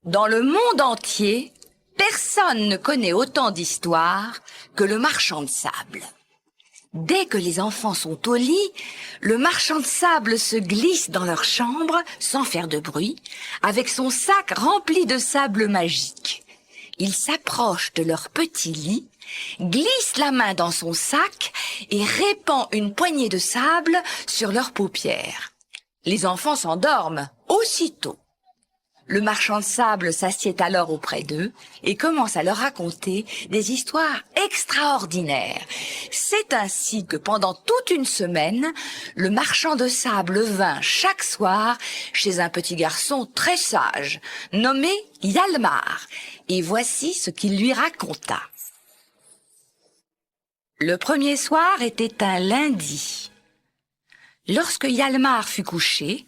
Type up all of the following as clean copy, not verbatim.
Dans le monde entier, personne ne connaît autant d'histoires que le marchand de sable. Dès que les enfants sont au lit, le marchand de sable se glisse dans leur chambre, sans faire de bruit, avec son sac rempli de sable magique. Il s'approche de leur petit lit, glisse la main dans son sac et répand une poignée de sable sur leurs paupières. Les enfants s'endorment aussitôt. Le marchand de sable s'assied alors auprès d'eux et commence à leur raconter des histoires extraordinaires. C'est ainsi que pendant toute une semaine, le marchand de sable vint chaque soir chez un petit garçon très sage, nommé Hjalmar, et voici ce qu'il lui raconta. Le premier soir était un lundi. Lorsque Hjalmar fut couché,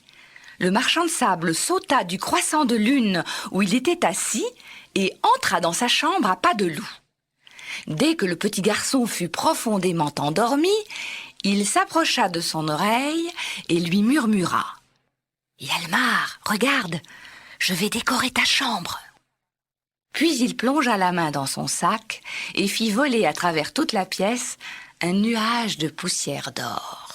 le marchand de sable sauta du croissant de lune où il était assis et entra dans sa chambre à pas de loup. Dès que le petit garçon fut profondément endormi, il s'approcha de son oreille et lui murmura « Hjalmar, regarde, je vais décorer ta chambre !» Puis il plongea la main dans son sac et fit voler à travers toute la pièce un nuage de poussière d'or.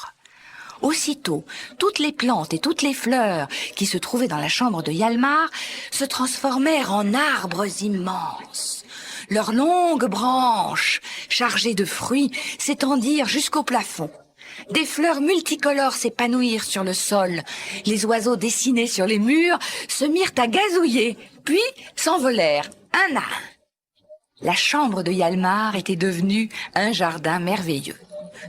Aussitôt, toutes les plantes et toutes les fleurs qui se trouvaient dans la chambre de Hjalmar se transformèrent en arbres immenses. Leurs longues branches, chargées de fruits, s'étendirent jusqu'au plafond. Des fleurs multicolores s'épanouirent sur le sol. Les oiseaux dessinés sur les murs se mirent à gazouiller, puis s'envolèrent un à un. La chambre de Hjalmar était devenue un jardin merveilleux.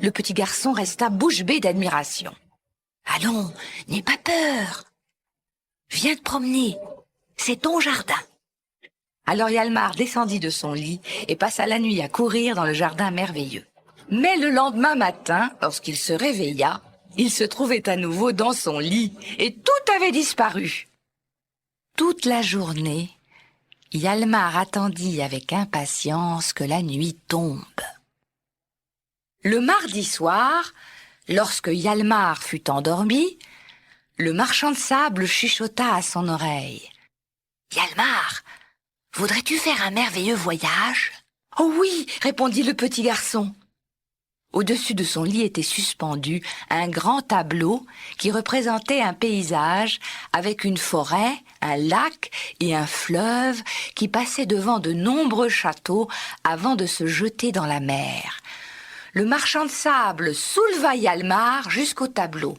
Le petit garçon resta bouche bée d'admiration. « Allons, n'aie pas peur. Viens te promener, c'est ton jardin. » Alors Hjalmar descendit de son lit et passa la nuit à courir dans le jardin merveilleux. Mais le lendemain matin, lorsqu'il se réveilla, il se trouvait à nouveau dans son lit et tout avait disparu. Toute la journée, Hjalmar attendit avec impatience que la nuit tombe. Le mardi soir, lorsque Hjalmar fut endormi, le marchand de sable chuchota à son oreille. « Hjalmar, voudrais-tu faire un merveilleux voyage ?»« Oh oui !» répondit le petit garçon. Au-dessus de son lit était suspendu un grand tableau qui représentait un paysage avec une forêt, un lac et un fleuve qui passaient devant de nombreux châteaux avant de se jeter dans la mer. Le marchand de sable souleva Hjalmar jusqu'au tableau.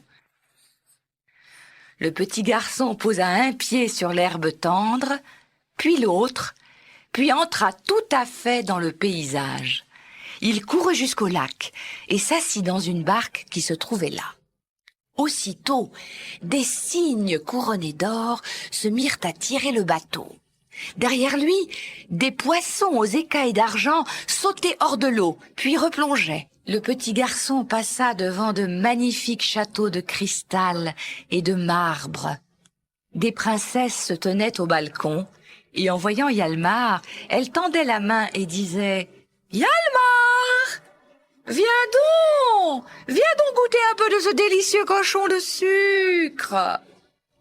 Le petit garçon posa un pied sur l'herbe tendre, puis l'autre, puis entra tout à fait dans le paysage. Il courut jusqu'au lac et s'assit dans une barque qui se trouvait là. Aussitôt, des cygnes couronnés d'or se mirent à tirer le bateau. Derrière lui, des poissons aux écailles d'argent sautaient hors de l'eau, puis replongeaient. Le petit garçon passa devant de magnifiques châteaux de cristal et de marbre. Des princesses se tenaient au balcon, et en voyant Hjalmar, elles tendaient la main et disaient « Hjalmar, viens donc goûter un peu de ce délicieux cochon de sucre !»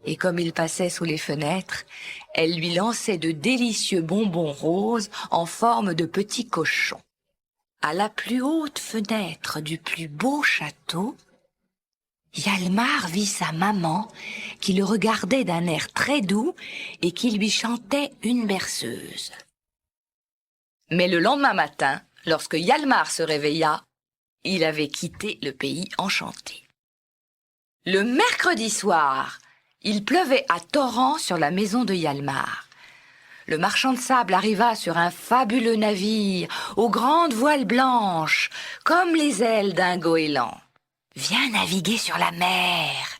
Et comme il passait sous les fenêtres, elle lui lançait de délicieux bonbons roses en forme de petits cochons. À la plus haute fenêtre du plus beau château, Hjalmar vit sa maman qui le regardait d'un air très doux et qui lui chantait une berceuse. Mais le lendemain matin, lorsque Hjalmar se réveilla, il avait quitté le pays enchanté. Le mercredi soir, il pleuvait à torrents sur la maison de Hjalmar. Le marchand de sable arriva sur un fabuleux navire aux grandes voiles blanches, comme les ailes d'un goéland. « Viens naviguer sur la mer !»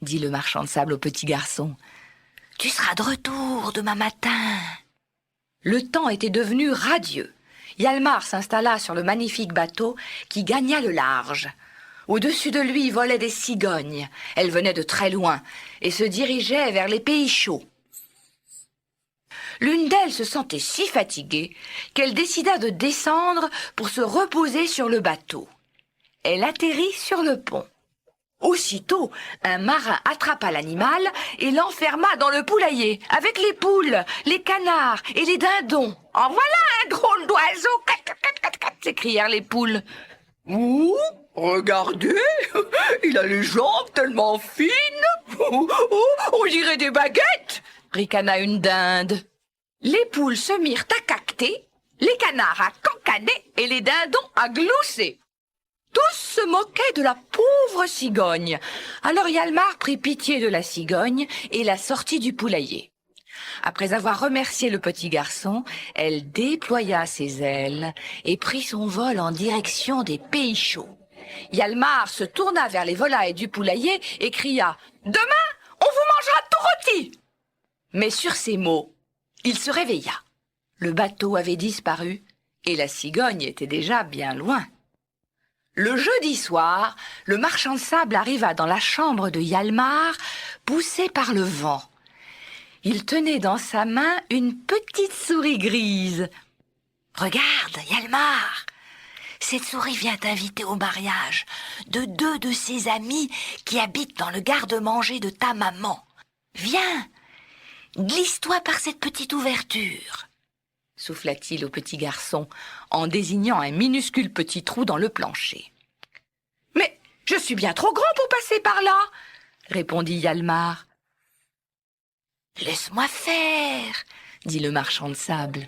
dit le marchand de sable au petit garçon. « Tu seras de retour demain matin. » Le temps était devenu radieux. Hjalmar s'installa sur le magnifique bateau qui gagna le large. Au-dessus de lui volaient des cigognes. Elles venaient de très loin et se dirigeaient vers les pays chauds. L'une d'elles se sentait si fatiguée qu'elle décida de descendre pour se reposer sur le bateau. Elle atterrit sur le pont. Aussitôt, un marin attrapa l'animal et l'enferma dans le poulailler, avec les poules, les canards et les dindons. « En voilà un drôle d'oiseau !» s'écrièrent les poules. « Ouh, regardez, il a les jambes tellement fines. On dirait des baguettes !» ricana une dinde. Les poules se mirent à caqueter, les canards à cancaner et les dindons à glousser. Tous se moquaient de la pauvre cigogne. Alors Hjalmar prit pitié de la cigogne et la sortit du poulailler. Après avoir remercié le petit garçon, elle déploya ses ailes et prit son vol en direction des pays chauds. Hjalmar se tourna vers les volailles du poulailler et cria « Demain, on vous mangera tout rôti !» Mais sur ces mots, il se réveilla. Le bateau avait disparu et la cigogne était déjà bien loin. Le jeudi soir, le marchand de sable arriva dans la chambre de Hjalmar, poussé par le vent. Il tenait dans sa main une petite souris grise. « Regarde, Hjalmar, cette souris vient t'inviter au mariage de 2 de ses amis qui habitent dans le garde-manger de ta maman. Viens, glisse-toi par cette petite ouverture. » souffla-t-il au petit garçon, en désignant un minuscule petit trou dans le plancher. « Mais je suis bien trop grand pour passer par là !» répondit Hjalmar. « Laisse-moi faire !» dit le marchand de sable.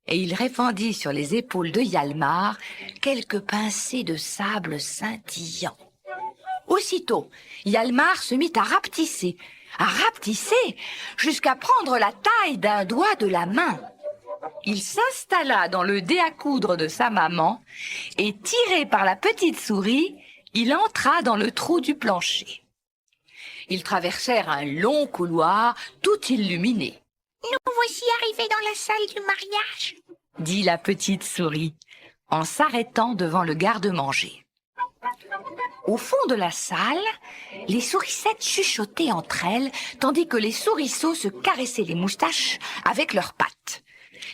Et il répandit sur les épaules de Hjalmar quelques pincées de sable scintillant. Aussitôt, Hjalmar se mit à rapetisser, jusqu'à prendre la taille d'un doigt de la main. Il s'installa dans le dé à coudre de sa maman et, tiré par la petite souris, il entra dans le trou du plancher. Ils traversèrent un long couloir tout illuminé. « Nous voici arrivés dans la salle du mariage !» dit la petite souris, en s'arrêtant devant le garde-manger. Au fond de la salle, les sourissettes chuchotaient entre elles, tandis que les souriceaux se caressaient les moustaches avec leurs pattes.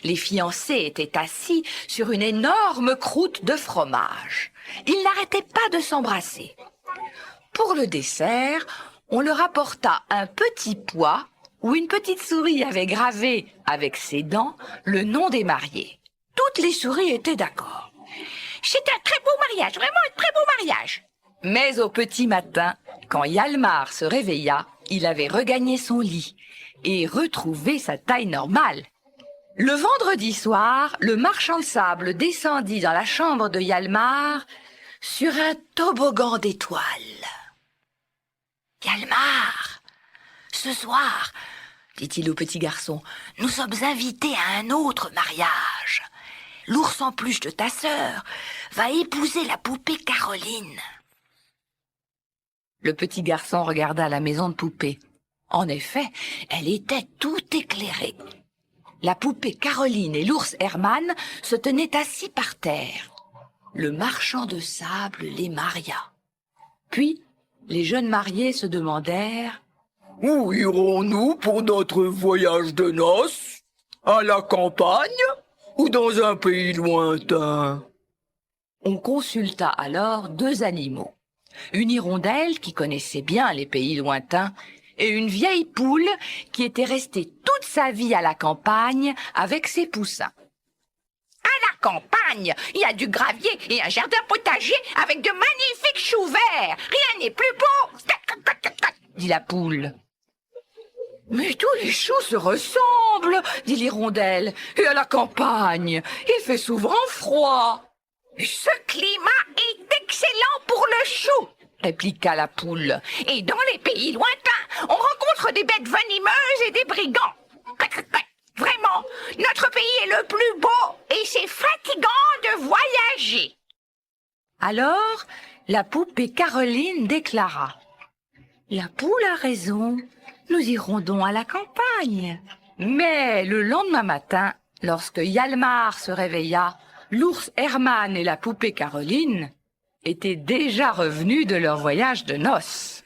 Les fiancés étaient assis sur une énorme croûte de fromage. Ils n'arrêtaient pas de s'embrasser. Pour le dessert, on leur apporta un petit pois où une petite souris avait gravé avec ses dents le nom des mariés. Toutes les souris étaient d'accord. « C'est un très beau mariage, vraiment un très beau mariage !» Mais au petit matin, quand Hjalmar se réveilla, il avait regagné son lit et retrouvé sa taille normale. Le vendredi soir, le marchand de sable descendit dans la chambre de Hjalmar sur un toboggan d'étoiles. « Hjalmar, ce soir, dit-il au petit garçon, nous sommes invités à un autre mariage. L'ours en peluche de ta sœur va épouser la poupée Caroline. » Le petit garçon regarda la maison de poupée. En effet, elle était tout éclairée. La poupée Caroline et l'ours Herman se tenaient assis par terre. Le marchand de sable les maria. Puis, les jeunes mariés se demandèrent « Où irons-nous pour notre voyage de noces? À la campagne ou dans un pays lointain ?» On consulta alors 2 animaux. Une hirondelle qui connaissait bien les pays lointains et une vieille poule qui était restée toute sa vie à la campagne avec ses poussins. « À la campagne, il y a du gravier et un jardin potager avec de magnifiques choux verts. Rien n'est plus beau, dit la poule. « Mais tous les choux se ressemblent, dit l'hirondelle. Et à la campagne, il fait souvent froid. Ce climat est excellent pour le chou, répliqua la poule. Et dans les pays lointains, on rencontre des bêtes venimeuses et des brigands. Vraiment, notre pays est le plus beau et c'est fatigant de voyager. » Alors, la poupée Caroline déclara « La poule a raison, nous irons donc à la campagne. » Mais le lendemain matin, lorsque Hjalmar se réveilla, l'ours Herman et la poupée Caroline étaient déjà revenus de leur voyage de noces.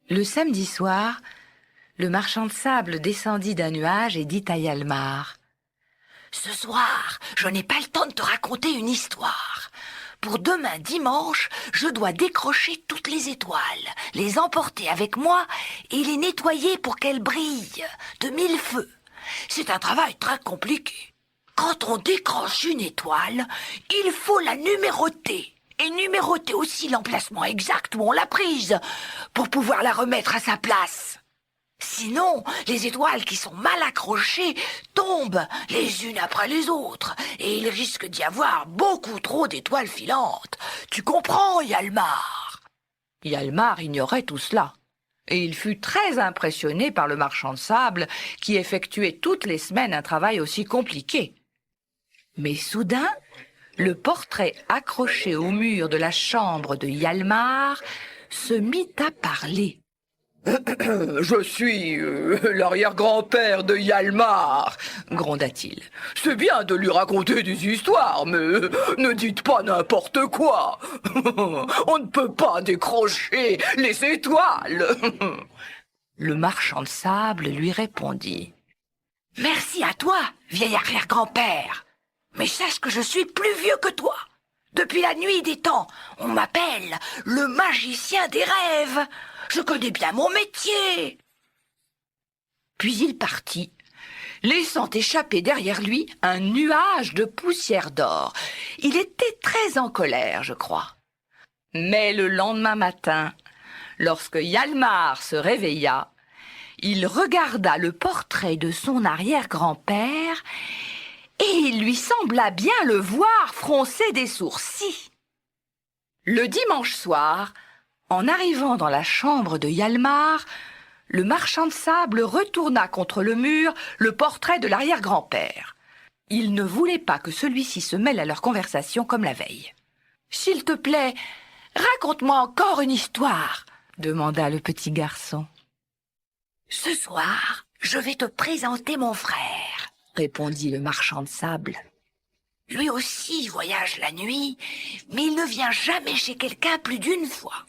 Le samedi soir, le marchand de sable descendit d'un nuage et dit à Hjalmar « Ce soir, je n'ai pas le temps de te raconter une histoire. Pour demain dimanche, je dois décrocher toutes les étoiles, les emporter avec moi et les nettoyer pour qu'elles brillent de mille feux. C'est un travail très compliqué. Quand on décroche une étoile, il faut la numéroter. Et numéroter aussi l'emplacement exact où on l'a prise, pour pouvoir la remettre à sa place. Sinon, les étoiles qui sont mal accrochées tombent les unes après les autres, et il risque d'y avoir beaucoup trop d'étoiles filantes. Tu comprends, Hjalmar? Hjalmar ignorait tout cela, et il fut très impressionné par le marchand de sable qui effectuait toutes les semaines un travail aussi compliqué. Mais soudain, le portrait accroché au mur de la chambre de Hjalmar se mit à parler. Je suis l'arrière-grand-père de Hjalmar, gronda-t-il. C'est bien de lui raconter des histoires, mais ne dites pas n'importe quoi. On ne peut pas décrocher les étoiles. Le marchand de sable lui répondit. Merci à toi, vieil arrière-grand-père. Mais sache que je suis plus vieux que toi. Depuis la nuit des temps, on m'appelle le magicien des rêves. Je connais bien mon métier. Puis il partit, laissant échapper derrière lui un nuage de poussière d'or. Il était très en colère, je crois. Mais le lendemain matin, lorsque Hjalmar se réveilla, il regarda le portrait de son arrière-grand-père et il lui sembla bien le voir froncer des sourcils. Le dimanche soir, en arrivant dans la chambre de Hjalmar, le marchand de sable retourna contre le mur le portrait de l'arrière-grand-père. Il ne voulait pas que celui-ci se mêle à leur conversation comme la veille. « S'il te plaît, raconte-moi encore une histoire » demanda le petit garçon. « Ce soir, je vais te présenter mon frère » répondit le marchand de sable. « Lui aussi voyage la nuit, mais il ne vient jamais chez quelqu'un plus d'une fois.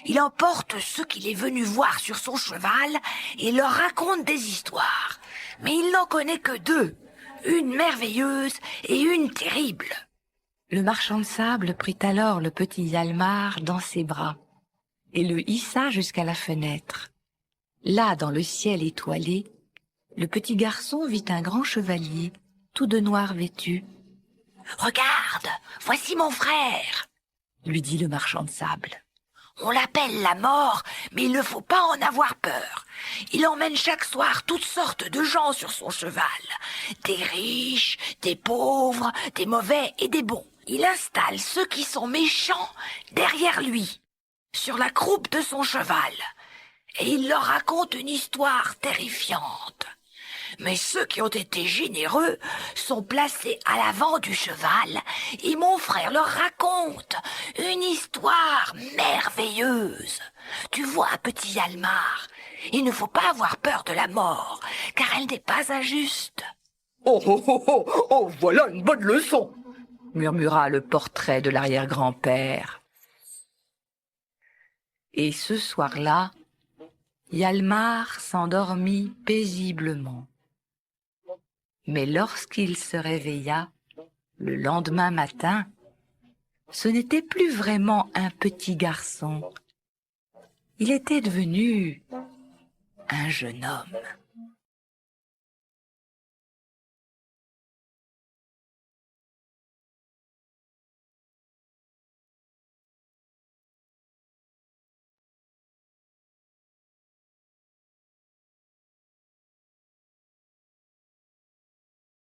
Il emporte ceux qu'il est venu voir sur son cheval et leur raconte des histoires. Mais il n'en connaît que deux, une merveilleuse et une terrible. » Le marchand de sable prit alors le petit Hjalmar dans ses bras et le hissa jusqu'à la fenêtre. Là, dans le ciel étoilé, le petit garçon vit un grand chevalier, tout de noir vêtu. « Regarde, voici mon frère !» lui dit le marchand de sable. On l'appelle la mort, mais il ne faut pas en avoir peur. Il emmène chaque soir toutes sortes de gens sur son cheval. Des riches, des pauvres, des mauvais et des bons. Il installe ceux qui sont méchants derrière lui, sur la croupe de son cheval. Et il leur raconte une histoire terrifiante. Mais ceux qui ont été généreux sont placés à l'avant du cheval et mon frère leur raconte une histoire merveilleuse. Tu vois, petit Hjalmar, il ne faut pas avoir peur de la mort, car elle n'est pas injuste. Oh, oh, oh, oh, oh, voilà une bonne leçon, murmura le portrait de l'arrière-grand-père. Et ce soir-là, Hjalmar s'endormit paisiblement. Mais lorsqu'il se réveilla, le lendemain matin, ce n'était plus vraiment un petit garçon. Il était devenu un jeune homme.